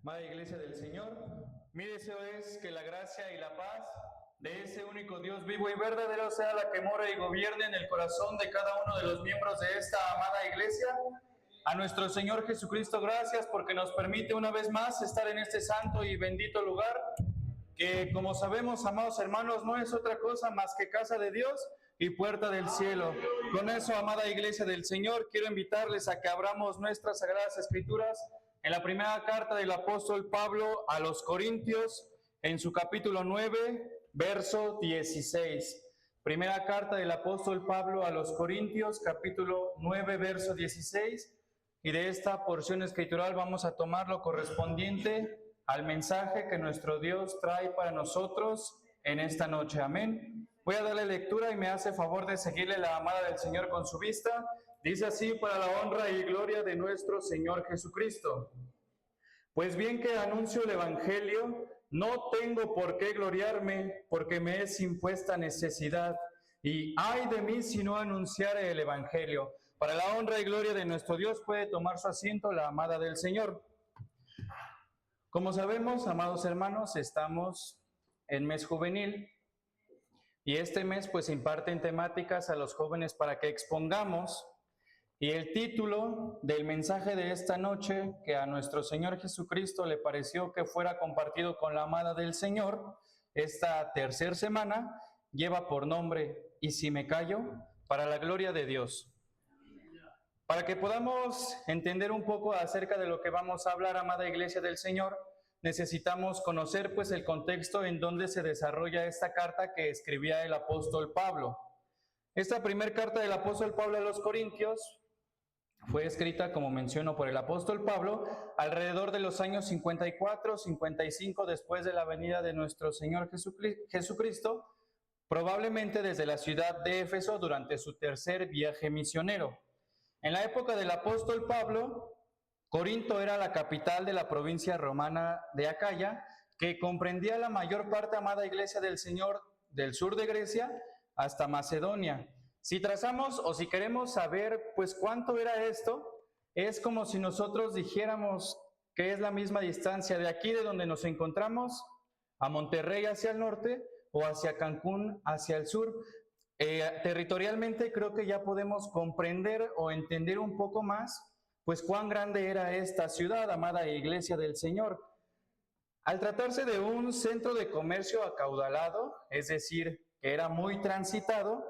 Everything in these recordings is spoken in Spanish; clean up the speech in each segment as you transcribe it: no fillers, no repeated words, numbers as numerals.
Amada Iglesia del Señor, mi deseo es que la gracia y la paz de ese único Dios vivo y verdadero sea la que mora y gobierne en el corazón de cada uno de los miembros de esta amada Iglesia. A nuestro Señor Jesucristo, gracias porque nos permite una vez más estar en este santo y bendito lugar, que como sabemos, amados hermanos, no es otra cosa más que casa de Dios y puerta del cielo. Con eso, amada Iglesia del Señor, quiero invitarles a que abramos nuestras Sagradas Escrituras en la primera carta del apóstol Pablo a los Corintios, en su capítulo 9, verso 16. Primera carta del apóstol Pablo a los Corintios, capítulo 9, verso 16. Y de esta porción escritural vamos a tomar lo correspondiente al mensaje que nuestro Dios trae para nosotros en esta noche. Amén. Voy a darle lectura y me hace favor de seguirle la amada del Señor con su vista. Dice así: para la honra y gloria de nuestro Señor Jesucristo. Pues bien que anuncio el Evangelio, no tengo por qué gloriarme, porque me es impuesta necesidad. Y ay de mí si no anunciare el Evangelio. Para la honra y gloria de nuestro Dios puede tomar su asiento la amada del Señor. Como sabemos, amados hermanos, estamos en mes juvenil y este mes pues imparten temáticas a los jóvenes para que expongamos. Y el título del mensaje de esta noche, que a nuestro Señor Jesucristo le pareció que fuera compartido con la amada del Señor esta tercera semana, lleva por nombre "Y si me callo", para la gloria de Dios. Para que podamos entender un poco acerca de lo que vamos a hablar, amada Iglesia del Señor, necesitamos conocer pues el contexto en donde se desarrolla esta carta que escribía el apóstol Pablo. Esta primera carta del apóstol Pablo a los Corintios fue escrita, como menciono, por el apóstol Pablo alrededor de los años 54, 55 después de la venida de nuestro Señor Jesucristo, probablemente desde la ciudad de Éfeso durante su tercer viaje misionero. En la época del apóstol Pablo, Corinto era la capital de la provincia romana de Acaya, que comprendía la mayor parte, amada Iglesia del Señor, del sur de Grecia hasta Macedonia. Si trazamos o si queremos saber pues cuánto era esto, es como si nosotros dijéramos que es la misma distancia de aquí de donde nos encontramos a Monterrey hacia el norte o hacia Cancún hacia el sur. Territorialmente creo que ya podemos comprender o entender un poco más pues cuán grande era esta ciudad, amada Iglesia del Señor. Al tratarse de un centro de comercio acaudalado, es decir, que era muy transitado,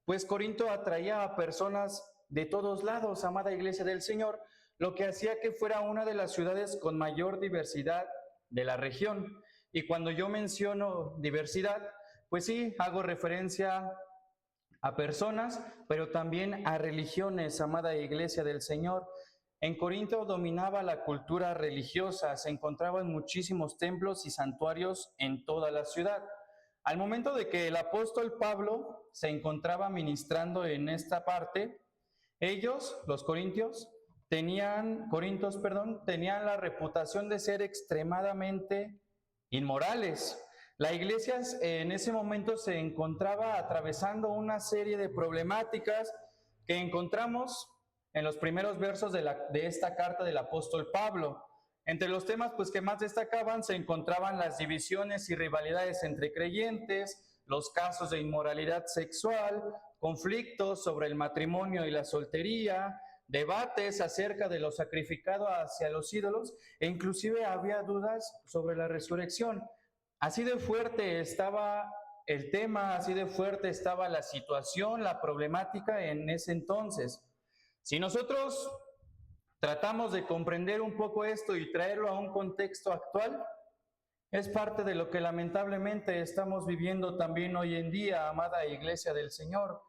pues Corinto atraía a personas de todos lados, amada Iglesia del Señor, lo que hacía que fuera una de las ciudades con mayor diversidad de la región. Y cuando yo menciono diversidad, pues sí, hago referencia a personas, pero también a religiones, amada Iglesia del Señor. En Corinto dominaba la cultura religiosa, se encontraban muchísimos templos y santuarios en toda la ciudad. Al momento de que el apóstol Pablo se encontraba ministrando en esta parte, ellos, los corintios, tenían la reputación de ser extremadamente inmorales. La iglesia en ese momento se encontraba atravesando una serie de problemáticas que encontramos en los primeros versos de esta carta del apóstol Pablo. Entre los temas pues, que más destacaban se encontraban las divisiones y rivalidades entre creyentes, los casos de inmoralidad sexual, conflictos sobre el matrimonio y la soltería, debates acerca de lo sacrificado hacia los ídolos, e inclusive había dudas sobre la resurrección. Así de fuerte estaba el tema, así de fuerte estaba la situación, la problemática en ese entonces. Si nosotros tratamos de comprender un poco esto y traerlo a un contexto actual, es parte de lo que lamentablemente estamos viviendo también hoy en día, amada Iglesia del Señor.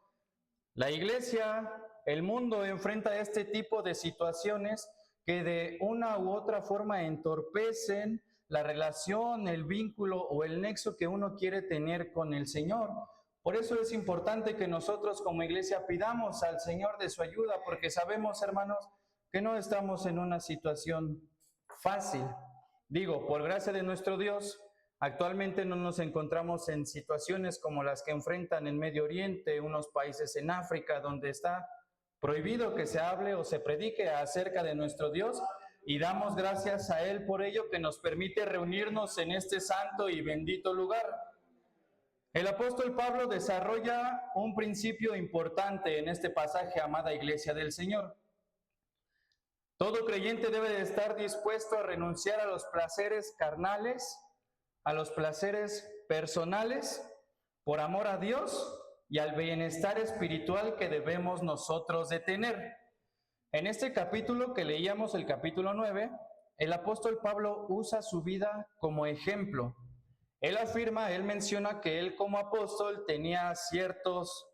La Iglesia, el mundo enfrenta este tipo de situaciones que de una u otra forma entorpecen la relación, el vínculo o el nexo que uno quiere tener con el Señor. Por eso es importante que nosotros como iglesia pidamos al Señor de su ayuda, porque sabemos, hermanos, que no estamos en una situación fácil. Digo, por gracia de nuestro Dios, actualmente no nos encontramos en situaciones como las que enfrentan en Medio Oriente, unos países en África, donde está prohibido que se hable o se predique acerca de nuestro Dios, y damos gracias a Él por ello que nos permite reunirnos en este santo y bendito lugar. El apóstol Pablo desarrolla un principio importante en este pasaje, amada Iglesia del Señor. Todo creyente debe de estar dispuesto a renunciar a los placeres carnales, a los placeres personales, por amor a Dios y al bienestar espiritual que debemos nosotros de tener. En este capítulo que leíamos, el capítulo 9, el apóstol Pablo usa su vida como ejemplo. Él menciona que él como apóstol tenía ciertos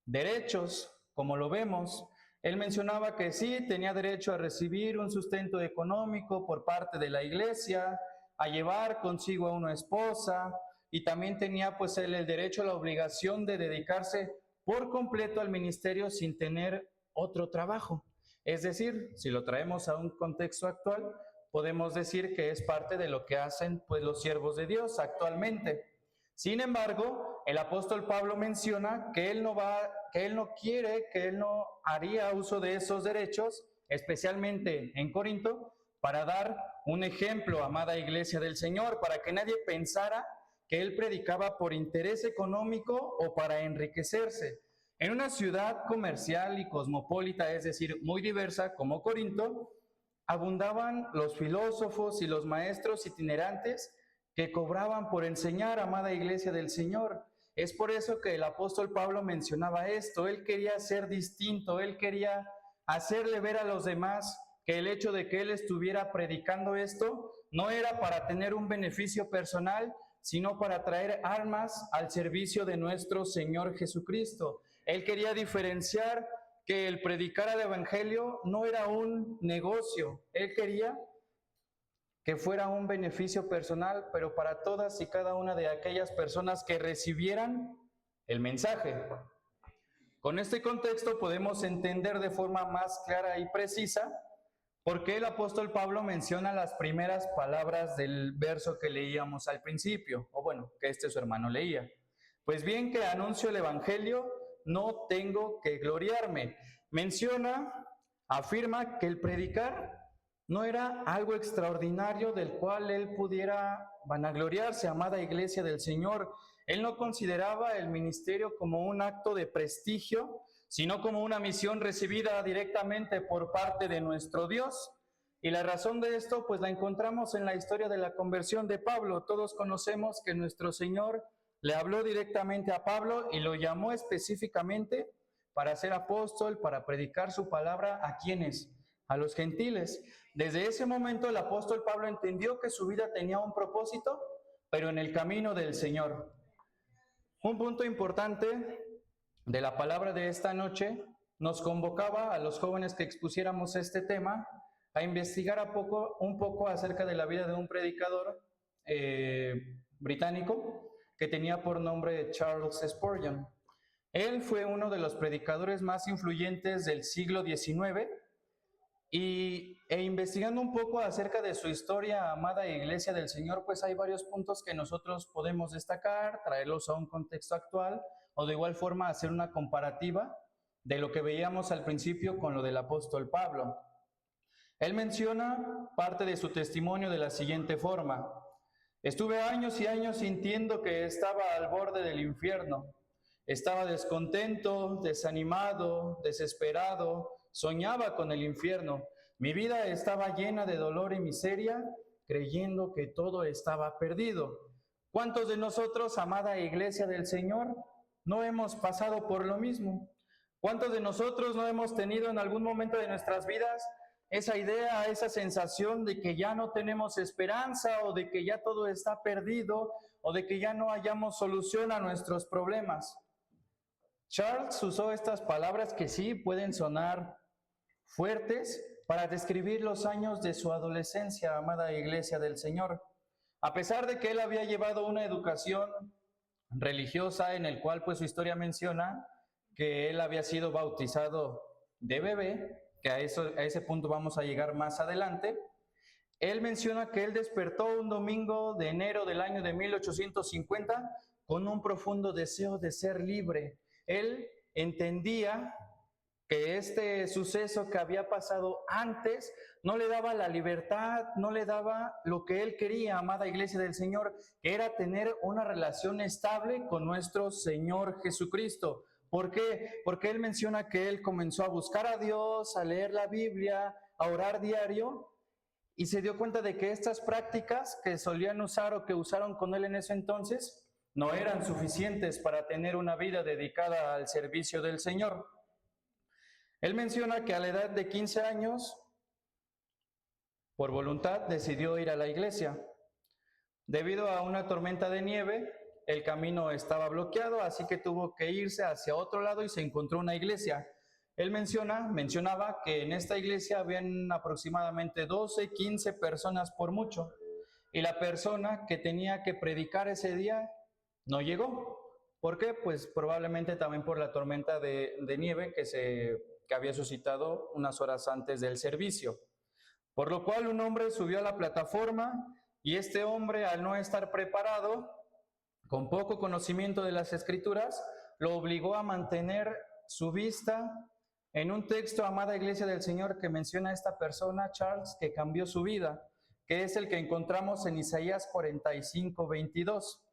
derechos, como lo vemos. Él mencionaba que sí, tenía derecho a recibir un sustento económico por parte de la iglesia, a llevar consigo a una esposa, y también tenía pues él el derecho, la obligación de dedicarse por completo al ministerio sin tener otro trabajo. Es decir, si lo traemos a un contexto actual, podemos decir que es parte de lo que hacen pues los siervos de Dios actualmente. Sin embargo, el apóstol Pablo menciona que él no haría uso de esos derechos, especialmente en Corinto, para dar un ejemplo, amada Iglesia del Señor, para que nadie pensara que él predicaba por interés económico o para enriquecerse. En una ciudad comercial y cosmopolita, es decir, muy diversa como Corinto, abundaban los filósofos y los maestros itinerantes que cobraban por enseñar, amada Iglesia del Señor. Es por eso que el apóstol Pablo mencionaba esto. Él quería ser distinto, él quería hacerle ver a los demás que el hecho de que él estuviera predicando esto no era para tener un beneficio personal, sino para traer almas al servicio de nuestro Señor Jesucristo. Él quería diferenciar que el predicar al evangelio no era un negocio. Él quería que fuera un beneficio personal, pero para todas y cada una de aquellas personas que recibieran el mensaje. Con este contexto podemos entender de forma más clara y precisa por qué el apóstol Pablo menciona las primeras palabras del verso que leíamos al principio, o bueno, que su hermano leía. Pues bien, que anuncio el evangelio, no tengo que gloriarme. Afirma que el predicar no era algo extraordinario del cual él pudiera vanagloriarse, amada Iglesia del Señor. Él no consideraba el ministerio como un acto de prestigio, sino como una misión recibida directamente por parte de nuestro Dios. Y la razón de esto, pues la encontramos en la historia de la conversión de Pablo. Todos conocemos que nuestro Señor le habló directamente a Pablo y lo llamó específicamente para ser apóstol, para predicar su palabra a quienes, a los gentiles. Desde ese momento el apóstol Pablo entendió que su vida tenía un propósito, pero en el camino del Señor. Un punto importante de la palabra de esta noche nos convocaba a los jóvenes que expusiéramos este tema a investigar un poco acerca de la vida de un predicador británico que tenía por nombre Charles Spurgeon. Él fue uno de los predicadores más influyentes del siglo XIX e investigando un poco acerca de su historia, amada Iglesia del Señor, pues hay varios puntos que nosotros podemos destacar, traerlos a un contexto actual o de igual forma hacer una comparativa de lo que veíamos al principio con lo del apóstol Pablo. Él menciona parte de su testimonio de la siguiente forma: estuve años y años sintiendo que estaba al borde del infierno. Estaba descontento, desanimado, desesperado, soñaba con el infierno. Mi vida estaba llena de dolor y miseria, creyendo que todo estaba perdido. ¿Cuántos de nosotros, amada Iglesia del Señor, no hemos pasado por lo mismo? ¿Cuántos de nosotros no hemos tenido en algún momento de nuestras vidas esa idea, esa sensación de que ya no tenemos esperanza o de que ya todo está perdido o de que ya no hallamos solución a nuestros problemas? Charles usó estas palabras que sí pueden sonar fuertes para describir los años de su adolescencia, amada Iglesia del Señor. A pesar de que él había llevado una educación religiosa en el cual pues su historia menciona que él había sido bautizado de bebé, que a ese punto vamos a llegar más adelante. Él menciona que él despertó un domingo de enero del año de 1850 con un profundo deseo de ser libre. Él entendía que este suceso que había pasado antes no le daba la libertad, no le daba lo que él quería, amada iglesia del Señor, que era tener una relación estable con nuestro Señor Jesucristo. ¿Por qué? Porque él menciona que él comenzó a buscar a Dios, a leer la Biblia, a orar diario, y se dio cuenta de que estas prácticas que solían usar o que usaron con él en ese entonces no eran suficientes para tener una vida dedicada al servicio del Señor. Él menciona que a la edad de 15 años, por voluntad, decidió ir a la iglesia. Debido a una tormenta de nieve, el camino estaba bloqueado, así que tuvo que irse hacia otro lado y se encontró una iglesia. Él mencionaba que en esta iglesia habían aproximadamente 12, 15 personas por mucho, y la persona que tenía que predicar ese día no llegó. ¿Por qué? Pues probablemente también por la tormenta de nieve que había suscitado unas horas antes del servicio. Por lo cual un hombre subió a la plataforma y este hombre, al no estar preparado, con poco conocimiento de las Escrituras, lo obligó a mantener su vista en un texto, amada iglesia del Señor, que menciona a esta persona, Charles, que cambió su vida, que es el que encontramos en Isaías 45, 22.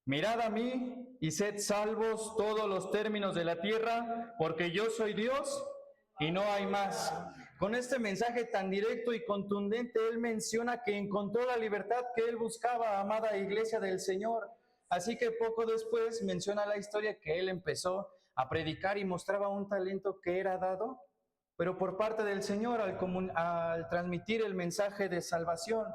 Mirad a mí y sed salvos todos los términos de la tierra, porque yo soy Dios y no hay más. Con este mensaje tan directo y contundente, él menciona que encontró la libertad que él buscaba, amada iglesia del Señor. Así que poco después menciona la historia que él empezó a predicar y mostraba un talento que era dado, pero por parte del Señor al transmitir el mensaje de salvación.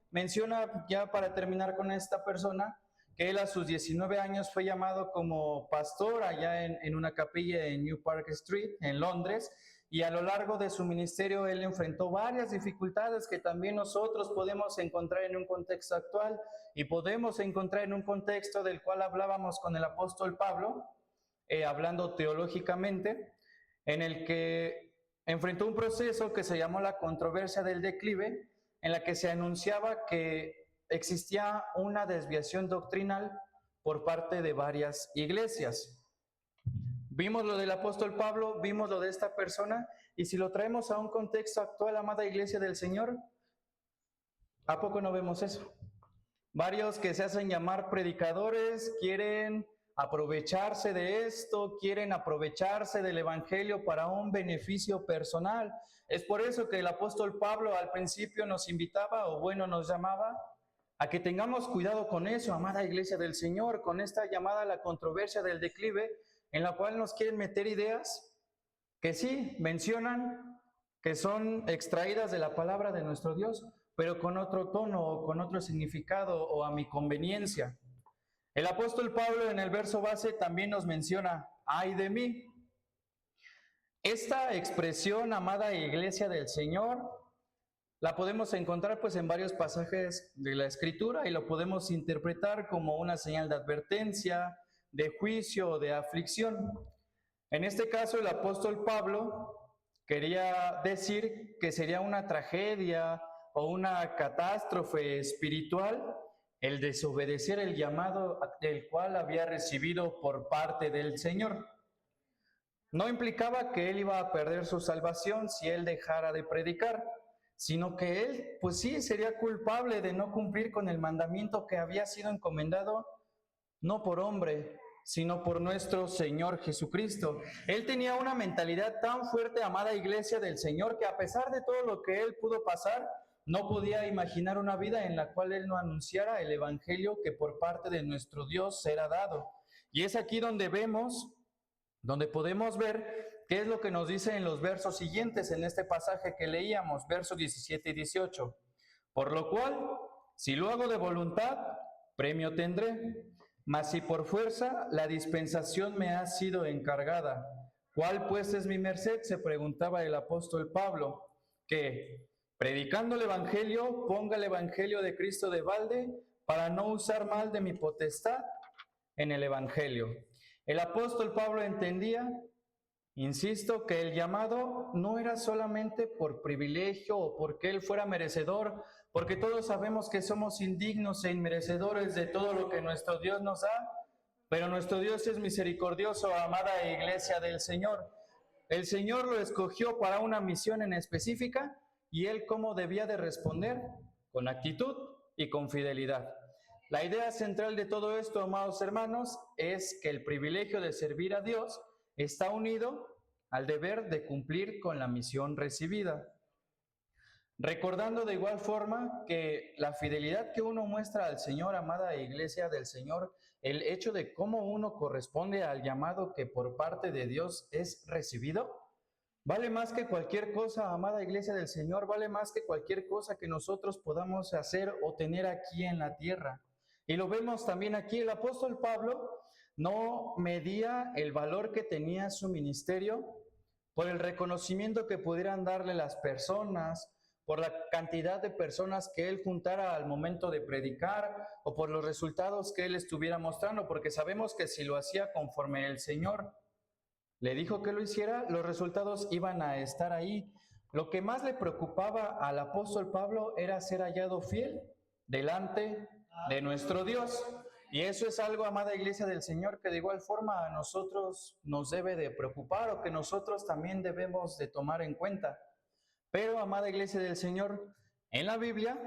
Menciona, ya para terminar con esta persona, que él a sus 19 años fue llamado como pastor allá en una capilla en New Park Street, en Londres, y a lo largo de su ministerio él enfrentó varias dificultades que también nosotros podemos encontrar en un contexto actual y podemos encontrar en un contexto del cual hablábamos con el apóstol Pablo, hablando teológicamente, en el que enfrentó un proceso que se llamó la controversia del declive, en la que se anunciaba que existía una desviación doctrinal por parte de varias iglesias. Vimos lo del apóstol Pablo, vimos lo de esta persona, y si lo traemos a un contexto actual, amada iglesia del Señor, ¿a poco no vemos eso? Varios que se hacen llamar predicadores quieren aprovecharse de esto, quieren aprovecharse del evangelio para un beneficio personal. Es por eso que el apóstol Pablo al principio nos invitaba, o bueno, nos llamaba a que tengamos cuidado con eso, amada iglesia del Señor, con esta llamada a la controversia del declive, en la cual nos quieren meter ideas que sí mencionan que son extraídas de la palabra de nuestro Dios, pero con otro tono o con otro significado o a mi conveniencia. El apóstol Pablo en el verso base también nos menciona, ay de mí. Esta expresión, amada iglesia del Señor, la podemos encontrar pues en varios pasajes de la Escritura y lo podemos interpretar como una señal de advertencia, de juicio o de aflicción. En este caso el apóstol Pablo quería decir que sería una tragedia o una catástrofe espiritual el desobedecer el llamado del cual había recibido por parte del Señor. No implicaba que él iba a perder su salvación si él dejara de predicar, sino que él, pues sí, sería culpable de no cumplir con el mandamiento que había sido encomendado, no por hombre, sino por nuestro Señor Jesucristo. Él tenía una mentalidad tan fuerte, amada iglesia del Señor, que a pesar de todo lo que él pudo pasar, no podía imaginar una vida en la cual él no anunciara el evangelio que por parte de nuestro Dios será dado. Y es aquí donde podemos ver qué es lo que nos dice en los versos siguientes, en este pasaje que leíamos, versos 17 y 18. Por lo cual, si lo hago de voluntad, premio tendré. Mas si por fuerza, la dispensación me ha sido encargada. ¿Cuál pues es mi merced?, se preguntaba el apóstol Pablo, que predicando el evangelio, ponga el evangelio de Cristo de balde, para no usar mal de mi potestad en el evangelio. El apóstol Pablo entendía, insisto, que el llamado no era solamente por privilegio o porque él fuera merecedor, porque todos sabemos que somos indignos e inmerecedores de todo lo que nuestro Dios nos da, pero nuestro Dios es misericordioso, amada iglesia del Señor. el Señor lo escogió para una misión en específica y él cómo debía de responder, con actitud y con fidelidad. La idea central de todo esto, amados hermanos, es que el privilegio de servir a Dios está unido al deber de cumplir con la misión recibida. Recordando de igual forma que la fidelidad que uno muestra al Señor, amada iglesia del Señor, el hecho de cómo uno corresponde al llamado que por parte de Dios es recibido, vale más que cualquier cosa, amada iglesia del Señor, vale más que cualquier cosa que nosotros podamos hacer o tener aquí en la tierra. Y lo vemos también aquí, el apóstol Pablo no medía el valor que tenía su ministerio por el reconocimiento que pudieran darle las personas, por la cantidad de personas que él juntara al momento de predicar o por los resultados que él estuviera mostrando, porque sabemos que si lo hacía conforme el Señor le dijo que lo hiciera, los resultados iban a estar ahí. Lo que más le preocupaba al apóstol Pablo era ser hallado fiel delante de nuestro Dios. Y eso es algo, amada iglesia del Señor, que de igual forma a nosotros nos debe de preocupar o que nosotros también debemos de tomar en cuenta. Pero, amada iglesia del Señor, en la Biblia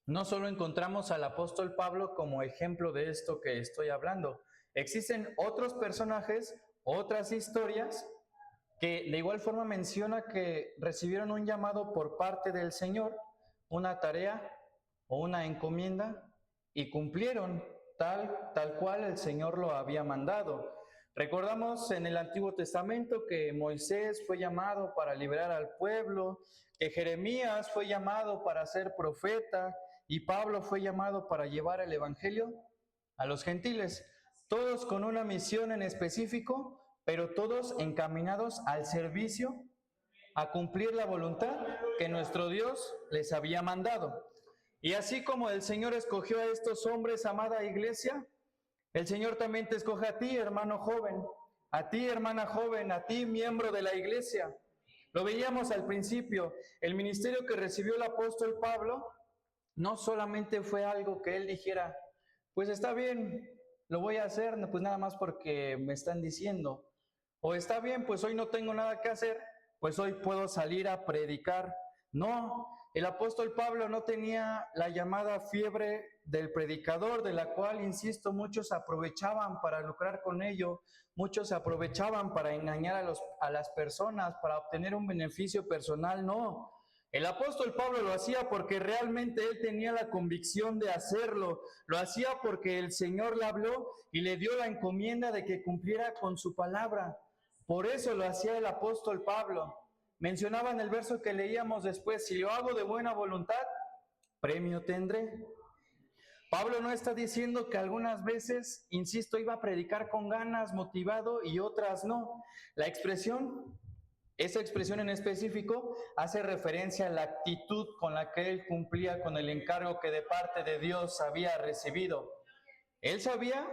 no solo encontramos al apóstol Pablo como ejemplo de esto que estoy hablando. Existen otros personajes, otras historias, que de igual forma menciona que recibieron un llamado por parte del Señor, una tarea o una encomienda, y cumplieron tal cual el Señor lo había mandado. Recordamos en el Antiguo Testamento que Moisés fue llamado para liberar al pueblo, que Jeremías fue llamado para ser profeta y Pablo fue llamado para llevar el evangelio a los gentiles, todos con una misión en específico, pero todos encaminados al servicio, a cumplir la voluntad que nuestro Dios les había mandado. Y así como el Señor escogió a estos hombres, amada iglesia, el Señor también te escoge a ti, hermano joven, a ti, hermana joven, a ti, miembro de la iglesia. Lo veíamos al principio, el ministerio que recibió el apóstol Pablo no solamente fue algo que él dijera, pues está bien, lo voy a hacer, pues nada más porque me están diciendo, o está bien, pues hoy no tengo nada que hacer, pues hoy puedo salir a predicar. No, el apóstol Pablo no tenía la llamada fiebre del predicador, de la cual, insisto, muchos aprovechaban para lucrar con ello, muchos aprovechaban para engañar a las personas, para obtener un beneficio personal. No, el apóstol Pablo lo hacía porque realmente él tenía la convicción de hacerlo, lo hacía porque el Señor le habló y le dio la encomienda de que cumpliera con su palabra. Por eso lo hacía el apóstol Pablo. Mencionaba en el verso que leíamos después, si lo hago de buena voluntad, premio tendré. Pablo no está diciendo que algunas veces, insisto, iba a predicar con ganas, motivado, y otras no. Esa expresión en específico hace referencia a la actitud con la que él cumplía con el encargo que de parte de Dios había recibido. Él sabía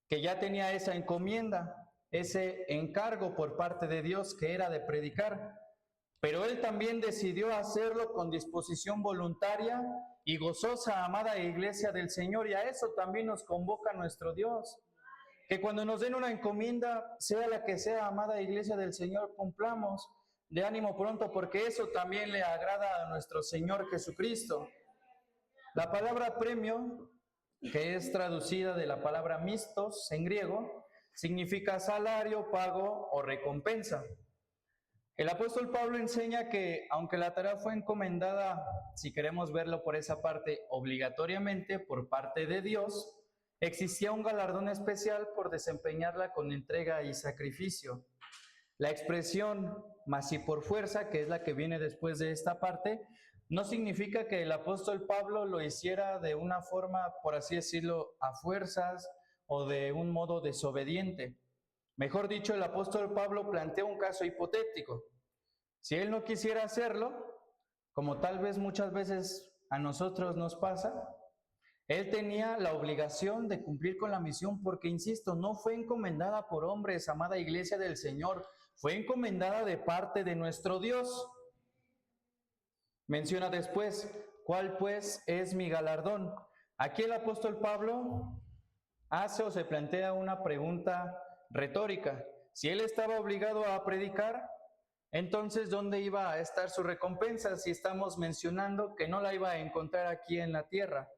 que ya tenía esa encomienda, ese encargo por parte de Dios que era de predicar, pero él también decidió hacerlo con disposición voluntaria y gozosa, amada iglesia del Señor, y a eso también nos convoca nuestro Dios. Que cuando nos den una encomienda, sea la que sea, amada iglesia del Señor, cumplamos de ánimo pronto, porque eso también le agrada a nuestro Señor Jesucristo. La palabra premio, que es traducida de la palabra mistos en griego, significa salario, pago o recompensa. El apóstol Pablo enseña que, aunque la tarea fue encomendada, si queremos verlo por esa parte, obligatoriamente por parte de Dios, existía un galardón especial por desempeñarla con entrega y sacrificio. La expresión mas y por fuerza, que es la que viene después de esta parte, no significa que el apóstol Pablo lo hiciera de una forma, por así decirlo, a fuerzas o de un modo desobediente. Mejor dicho, el apóstol Pablo plantea un caso hipotético. Si él no quisiera hacerlo, como tal vez muchas veces a nosotros nos pasa, él tenía la obligación de cumplir con la misión porque, insisto, no fue encomendada por hombres, amada iglesia del Señor, fue encomendada de parte de nuestro Dios. Menciona después, ¿cuál pues es mi galardón? Aquí el apóstol Pablo hace o se plantea una pregunta retórica. si él estaba obligado a predicar, entonces ¿dónde iba a estar su recompensa si estamos mencionando que no la iba a encontrar aquí en la tierra?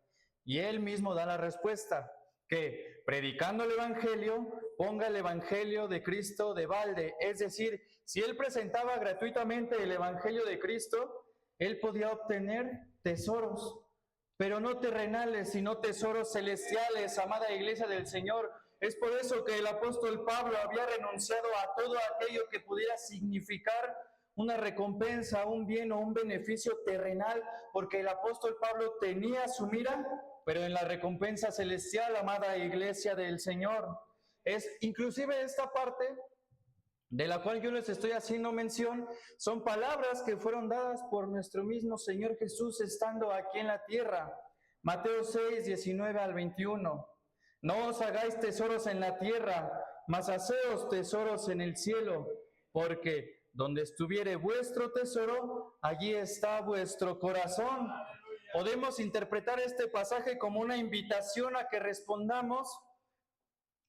Y él mismo da la respuesta, que predicando el Evangelio, ponga el Evangelio de Cristo de balde. Es decir, si él presentaba gratuitamente el Evangelio de Cristo, él podía obtener tesoros, pero no terrenales, sino tesoros celestiales, amada iglesia del Señor. Es por eso que el apóstol Pablo había renunciado a todo aquello que pudiera significar una recompensa, un bien o un beneficio terrenal, porque el apóstol Pablo tenía su mira, pero en la recompensa celestial, amada iglesia del Señor. Es inclusive esta parte de la cual yo les estoy haciendo mención, son palabras que fueron dadas por nuestro mismo Señor Jesús estando aquí en la tierra. Mateo 6, 19 al 21. No os hagáis tesoros en la tierra, mas haceos tesoros en el cielo, porque donde estuviere vuestro tesoro, allí está vuestro corazón. Podemos interpretar este pasaje como una invitación a que respondamos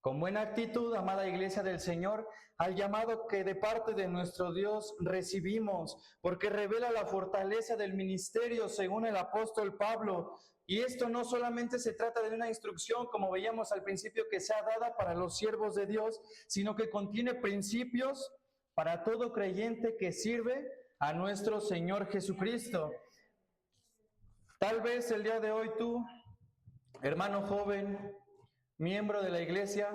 con buena actitud, amada iglesia del Señor, al llamado que de parte de nuestro Dios recibimos, porque revela la fortaleza del ministerio según el apóstol Pablo. Y esto no solamente se trata de una instrucción, como veíamos al principio, que sea dada para los siervos de Dios, sino que contiene principios para todo creyente que sirve a nuestro Señor Jesucristo. Tal vez el día de hoy tú, hermano joven, miembro de la iglesia,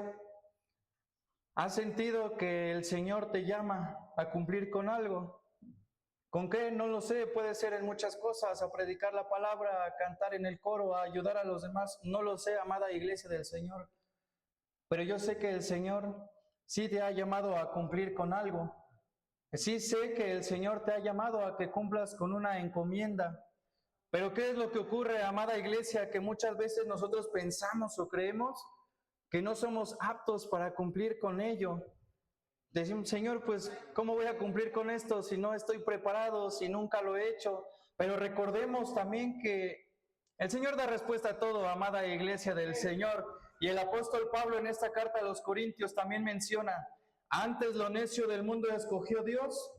¿has sentido que el Señor te llama a cumplir con algo? ¿Con qué? No lo sé, puede ser en muchas cosas, a predicar la palabra, a cantar en el coro, a ayudar a los demás. No lo sé, amada iglesia del Señor. Pero yo sé que el Señor sí te ha llamado a cumplir con algo. Sí sé que el Señor te ha llamado a que cumplas con una encomienda. Pero ¿qué es lo que ocurre, amada iglesia? Que muchas veces nosotros pensamos o creemos que no somos aptos para cumplir con ello. Decimos, Señor, pues, ¿cómo voy a cumplir con esto si no estoy preparado, si nunca lo he hecho? Pero recordemos también que el Señor da respuesta a todo, amada iglesia del Señor. Y el apóstol Pablo en esta carta a los Corintios también menciona, antes lo necio del mundo escogió Dios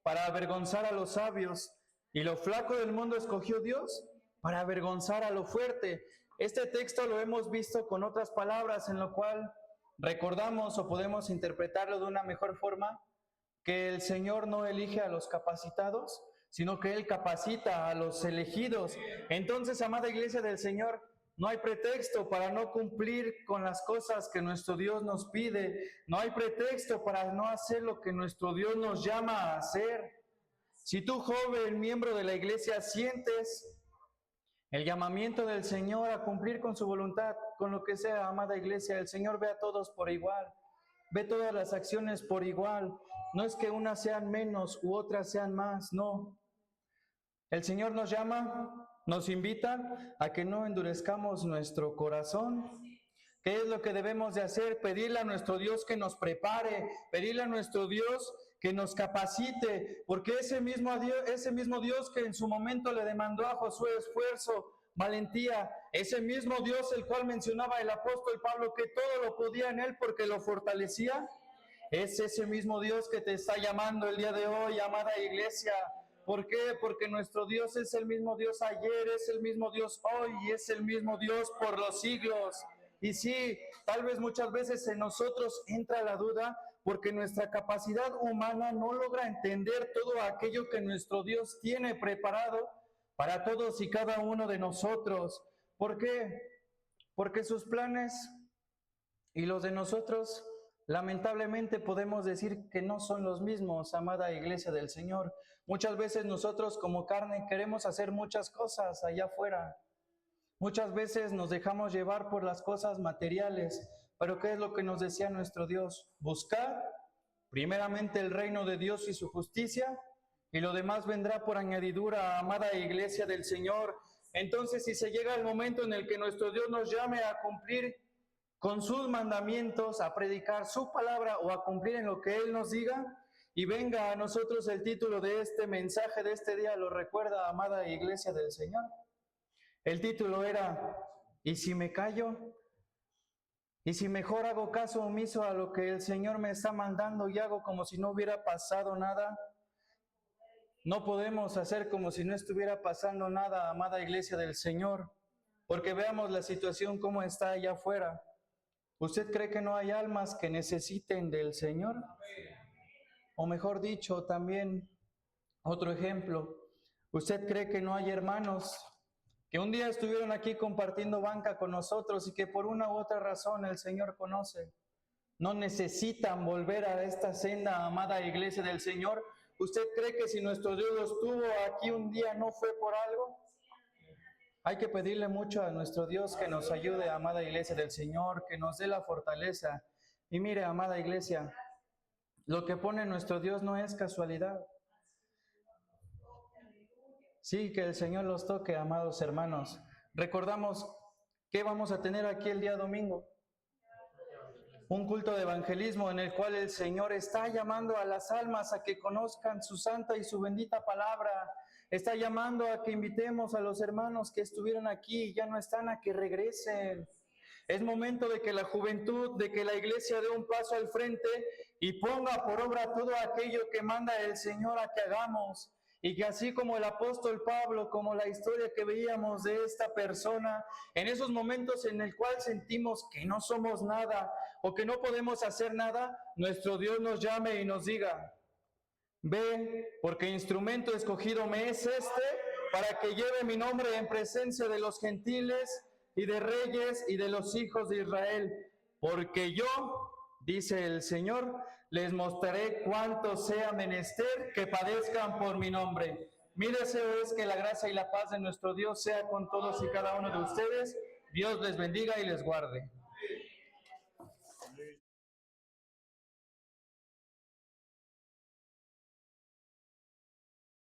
para avergonzar a los sabios, y lo flaco del mundo escogió Dios para avergonzar a lo fuerte. Este texto lo hemos visto con otras palabras, en lo cual recordamos o podemos interpretarlo de una mejor forma, que el Señor no elige a los capacitados, sino que Él capacita a los elegidos. Entonces, amada iglesia del Señor, no hay pretexto para no cumplir con las cosas que nuestro Dios nos pide. No hay pretexto para no hacer lo que nuestro Dios nos llama a hacer. Si tú, joven, miembro de la iglesia, sientes el llamamiento del Señor a cumplir con su voluntad, con lo que sea, amada iglesia, el Señor ve a todos por igual, ve todas las acciones por igual. No es que unas sean menos u otras sean más, no. El Señor nos llama, nos invita a que no endurezcamos nuestro corazón. ¿Qué es lo que debemos de hacer? Pedirle a nuestro Dios que nos prepare, pedirle a nuestro Dios que nos capacite, porque ese mismo Dios que en su momento le demandó a Josué esfuerzo, valentía, ese mismo Dios el cual mencionaba el apóstol Pablo que todo lo podía en él porque lo fortalecía, es ese mismo Dios que te está llamando el día de hoy, amada iglesia. ¿Por qué? Porque nuestro Dios es el mismo Dios ayer, es el mismo Dios hoy y es el mismo Dios por los siglos. Y sí, tal vez muchas veces en nosotros entra la duda porque nuestra capacidad humana no logra entender todo aquello que nuestro Dios tiene preparado para todos y cada uno de nosotros. ¿Por qué? Porque sus planes y los de nosotros, lamentablemente podemos decir que no son los mismos, amada iglesia del Señor. Muchas veces nosotros como carne queremos hacer muchas cosas allá afuera. Muchas veces nos dejamos llevar por las cosas materiales, pero ¿qué es lo que nos decía nuestro Dios? Buscar primeramente el reino de Dios y su justicia, y lo demás vendrá por añadidura, amada iglesia del Señor. Entonces, si se llega el momento en el que nuestro Dios nos llame a cumplir con sus mandamientos, a predicar su palabra o a cumplir en lo que Él nos diga, y venga a nosotros el título de este mensaje de este día, ¿lo recuerda, amada iglesia del Señor? El título era, ¿y si me callo? Y si mejor hago caso omiso a lo que el Señor me está mandando y hago como si no hubiera pasado nada, no podemos hacer como si no estuviera pasando nada, amada iglesia del Señor, porque veamos la situación como está allá afuera. ¿Usted cree que no hay almas que necesiten del Señor? O mejor dicho, también otro ejemplo, ¿usted cree que no hay hermanos que un día estuvieron aquí compartiendo banca con nosotros y que por una u otra razón el Señor conoce? No necesitan volver a esta senda, amada iglesia del Señor. ¿Usted cree que si nuestro Dios los tuvo aquí un día no fue por algo? Hay que pedirle mucho a nuestro Dios que nos ayude, amada iglesia del Señor, que nos dé la fortaleza. Y mire, amada iglesia, lo que pone nuestro Dios no es casualidad. Sí, que el Señor los toque, amados hermanos. Recordamos que vamos a tener aquí el día domingo. Un culto de evangelismo en el cual el Señor está llamando a las almas a que conozcan su santa y su bendita palabra. Está llamando a que invitemos a los hermanos que estuvieron aquí y ya no están, a que regresen. Es momento de que la juventud, de que la iglesia dé un paso al frente y ponga por obra todo aquello que manda el Señor a que hagamos. Y que así como el apóstol Pablo, como la historia que veíamos de esta persona, en esos momentos en el cual sentimos que no somos nada o que no podemos hacer nada, nuestro Dios nos llame y nos diga: ve, porque instrumento escogido me es este, para que lleve mi nombre en presencia de los gentiles y de reyes y de los hijos de Israel. Porque yo, dice el Señor, les mostraré cuánto sea menester que padezcan por mi nombre. Mi deseo es que la gracia y la paz de nuestro Dios sea con todos y cada uno de ustedes. Dios les bendiga y les guarde.